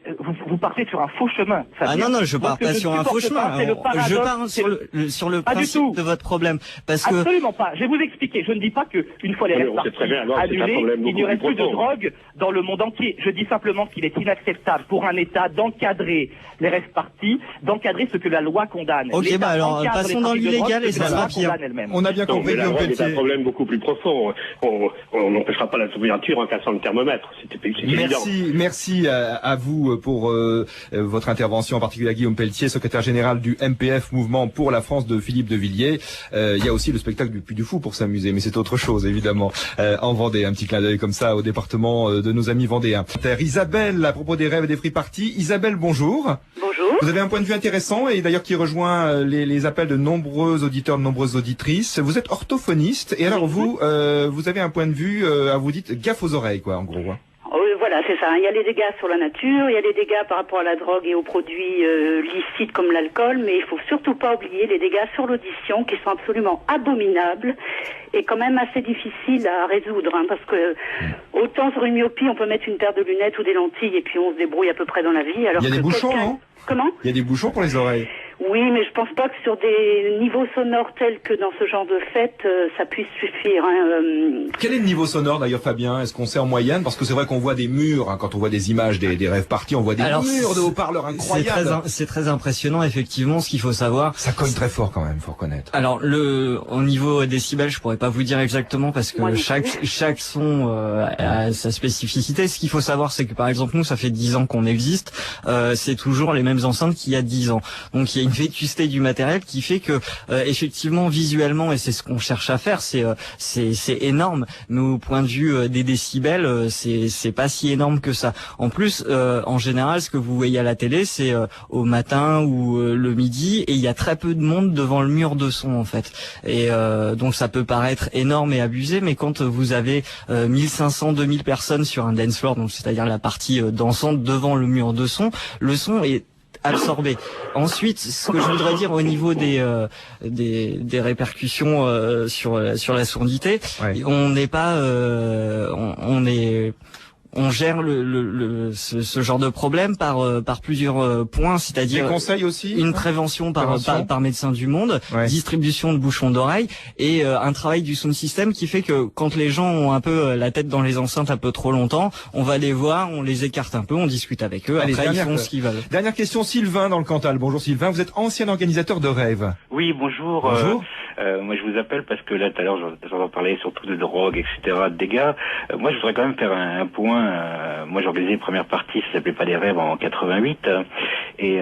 vous partez sur un faux chemin. Non, je pars pas sur un faux chemin. Je pars sur le principe de votre problème. Absolument pas. Je vais vous expliquer. Je ne dis pas qu'une fois les rave parties annulées, il n'y aurait plus de drogue dans le monde entier. Je dis simplement qu'il est inacceptable pour un État d'encadrer les rave parties, d'encadrer ce que la loi condamne. Ok, alors passons dans l'illégal et ça sera pire. On a bien compris. C'est un problème beaucoup plus profond. On n'empêchera pas la température en cassant le thermomètre. Merci à vous pour votre intervention, en particulier à Guillaume Pelletier, secrétaire général du MPF, Mouvement pour la France de Philippe de Villiers. Il y a aussi le spectacle du Puy du Fou pour s'amuser, mais c'est autre chose évidemment. En Vendée, un petit clin d'œil comme ça au département de nos amis vendéens. Isabelle, à propos des rêves et des free parties. Isabelle, bonjour. Bonjour. Vous avez un point de vue intéressant et d'ailleurs qui rejoint les appels de nombreux auditeurs, de nombreuses auditrices. Vous êtes orthophoniste et alors vous avez un point de vue, vous dites gaffe aux oreilles quoi en gros. Hein. Voilà, c'est ça. Il y a les dégâts sur la nature, il y a les dégâts par rapport à la drogue et aux produits licites comme l'alcool, mais il faut surtout pas oublier les dégâts sur l'audition qui sont absolument abominables et quand même assez difficiles à résoudre, hein, parce que autant sur une myopie on peut mettre une paire de lunettes ou des lentilles et puis on se débrouille à peu près dans la vie. Alors il y a des bouchons, non ? Comment ? Il y a des bouchons pour les oreilles. Oui, mais je pense pas que sur des niveaux sonores tels que dans ce genre de fête, ça puisse suffire. Hein, Quel est le niveau sonore d'ailleurs, Fabien ? Est-ce qu'on sait en moyenne ? Parce que c'est vrai qu'on voit des murs, hein, quand on voit des images des rêves parties, on voit des murs de haut-parleurs incroyables. C'est très impressionnant, effectivement, ce qu'il faut savoir. Ça cogne très fort quand même, faut reconnaître. Alors, au niveau décibels, je pourrais pas vous dire exactement parce que chaque son a sa spécificité. Ce qu'il faut savoir, c'est que par exemple, nous, ça fait 10 ans qu'on existe, c'est toujours les mêmes enceintes qu'il y a 10 ans. Donc, il y a une vétusté du matériel qui fait que effectivement visuellement, et c'est ce qu'on cherche à faire, c'est énorme, mais au point de vue des décibels, c'est pas si énorme que ça. En plus, en général, ce que vous voyez à la télé, c'est au matin ou le midi, et il y a très peu de monde devant le mur de son en fait. Et donc ça peut paraître énorme et abusé, mais quand vous avez 1500, 2000 personnes sur un dance floor, donc c'est-à-dire la partie dansante devant le mur de son, le son est absorbé. Ensuite, ce que je voudrais dire au niveau des répercussions sur la sourdité, on n'est pas on gère ce genre de problème par plusieurs points, c'est-à-dire des conseils aussi, une prévention par Médecins du Monde, distribution de bouchons d'oreilles et un travail du sound system qui fait que quand les gens ont un peu la tête dans les enceintes un peu trop longtemps, on va les voir, on les écarte un peu, on discute avec eux, après ils font ce qu'ils veulent. Dernière question, Sylvain dans le Cantal. Bonjour Sylvain, vous êtes ancien organisateur de rêves. Oui, bonjour. Bonjour. Moi je vous appelle parce que là tout à l'heure j'en parlais surtout de drogue, etc., de dégâts. Moi je voudrais quand même faire un point. Moi j'ai organisé une première partie, ça s'appelait pas des rêves, en 88, et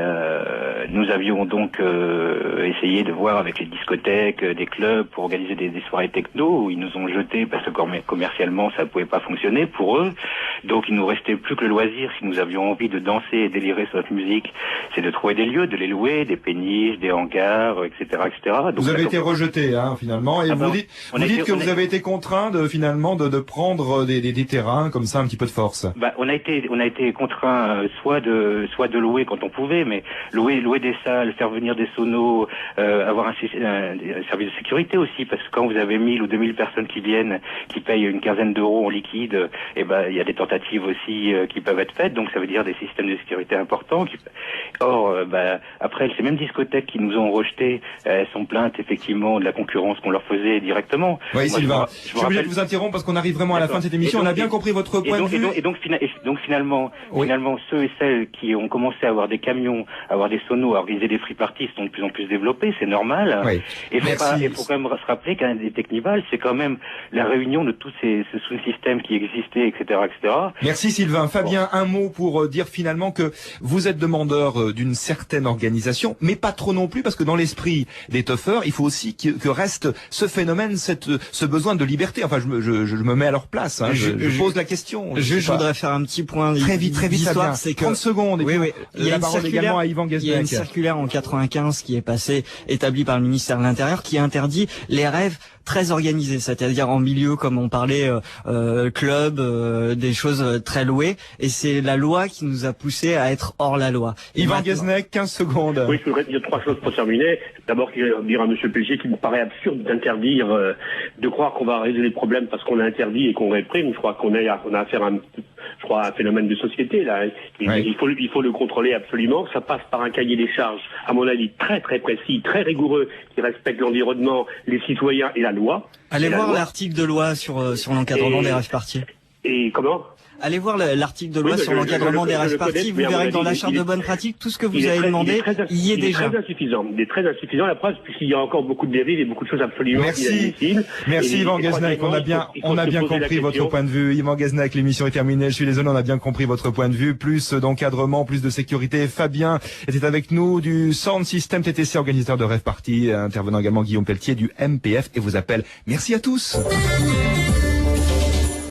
nous avions donc essayé de voir avec les discothèques, des clubs pour organiser des soirées techno où ils nous ont jetés parce que commercialement ça pouvait pas fonctionner pour eux. Donc il nous restait plus que le loisir, si nous avions envie de danser et délirer sur notre musique, c'est de trouver des lieux, de les louer, des péniches, des hangars, etc., etc. Donc, vous avez été rejeté, hein, finalement, et vous dites que vous avez été contraint de prendre des terrains comme ça, un petit peu de force. Bah, on a été contraint soit de louer quand on pouvait, mais louer des salles, faire venir des sonos, avoir un service de sécurité aussi, parce que quand vous avez 1000 ou 2000 personnes qui viennent, qui payent une quinzaine d'euros en liquide, et ben il y a des tentatives aussi qui peuvent être faites, donc ça veut dire des systèmes de sécurité importants. Or, après ces mêmes discothèques qui nous ont rejetés, elles sont plaintes effectivement de la concurrence qu'on leur faisait directement. Oui, Sylvain, je suis obligé de vous interrompre parce qu'on arrive vraiment à la fin de cette émission. On a bien compris votre point de vue. Et donc finalement, ceux et celles qui ont commencé à avoir des camions, à avoir des sonos, à organiser des free parties sont de plus en plus développés, c'est normal. Oui. Et il faut quand même se rappeler qu'un des Technival, c'est quand même la réunion de tous ces sous-systèmes qui existaient, etc., etc. Merci Sylvain. Fabien, un mot pour dire finalement que vous êtes demandeur d'une certaine organisation, mais pas trop non plus, parce que dans l'esprit des toughers, il faut aussi que reste ce phénomène, ce besoin de liberté. Enfin, je me mets à leur place. Hein, je pose la question. Je voudrais faire un petit point très vite, d'histoire. C'est que 30 secondes. Oui. Il y a une circulaire à Yvan Guesbec. Il y a une circulaire en 95 qui est passée, établie par le ministère de l'Intérieur, qui interdit les rêves très organisés, c'est-à-dire en milieu, comme on parlait, club, des choses très louées. Et c'est la loi qui nous a poussé à être hors la loi. Yvan Guesbec, 15 secondes. Oui, je voudrais dire 3 choses pour terminer. D'abord, dire à M. Pelletier qu'il me paraît absurde d'interdire, de croire qu'on va régler les problèmes parce qu'on a interdit et qu'on réprime. Je crois qu'on a affaire à un phénomène de société, là. Il faut le contrôler absolument. Ça passe par un cahier des charges, à mon avis, très très précis, très rigoureux, qui respecte l'environnement, les citoyens et la loi. Allez voir l'article de loi sur l'encadrement des rêves parties. Et comment? Allez voir l'article de loi sur l'encadrement des rêves parties, vous verrez que dans la charte de bonne pratique, tout ce que vous avez demandé, il y est déjà. Il est très insuffisant, la preuve, puisqu'il y a encore beaucoup de dérives et beaucoup de choses absolument inadmissibles. Merci Yvan Guesnac, on a bien compris votre point de vue. Yvan Guesnac, l'émission est terminée, je suis désolé, on a bien compris votre point de vue. Plus d'encadrement, plus de sécurité. Fabien était avec nous du Sound System TTC, organisateur de rêve party, intervenant également Guillaume Pelletier du MPF et vous appelle. Merci à tous.